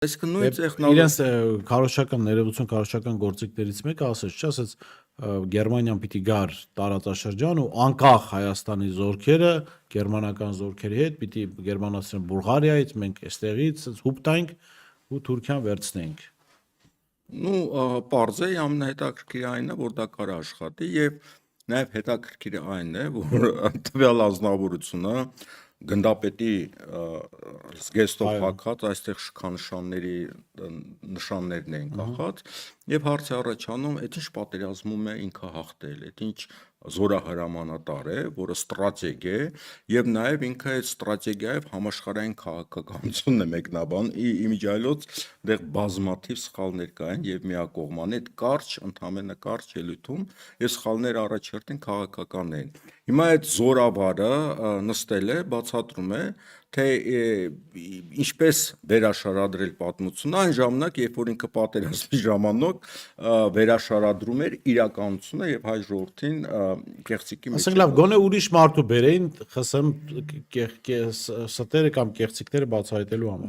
Այսինքն նույն իրենց քարոշչական ներողություն քարոշչական գործիքներից մեկը ասեց, չէ՞, ասեց Գերմանիան պիտի գար տարածաշրջան ու անկախ Հայաստանի զորքերը գերմանական զորքերի հետ պիտի գերմանացիան Բուլղարիայից մենք այստեղից հուպ տանք ու Թուրքիան վերցնենք։ Ну, պարզ է, ամենահետաքրքիրը այն է, որ դա կարող աշխատի եւ նաեւ հետաքրքիրը այն է, որ տվյալ ազնվորությունը գնդապետի զգեստով հակած այստեղ շքանշանների նշաններն են կախած եւ հարցը առաջանում այդ ինչ պատերազմում է ինքը հաղթել, այդ ինչ զորահրամանատար է, որը ստրատեգ է եւ նաեւ ինքը այդ ստրատեգիայով համաշխարհային քաղաքականությունն է մեկնաբան իմիջիայլոց դեռ բազմաթիվ սխալներ կային եւ միակողմանի այդ կարճ ընդհանրապես կարճ ելույթում եւ սխալները առաջերտին քաղաքական են հիմա այդ զորավարը նստել է բացատրում է թե ինչպես վերաշարադրել պատմությունը այն ժամանակ երբ որ ինքը պատերազմի ժամանակ վերաշարադրում էր իրականությունը եւ հայ ժողովրդին կեղծիքի մեջ ասենք լավ գոնե ուրիշ մարդու բերեին խսեմ ստերը կամ կեղծիքները բացահայտելու համար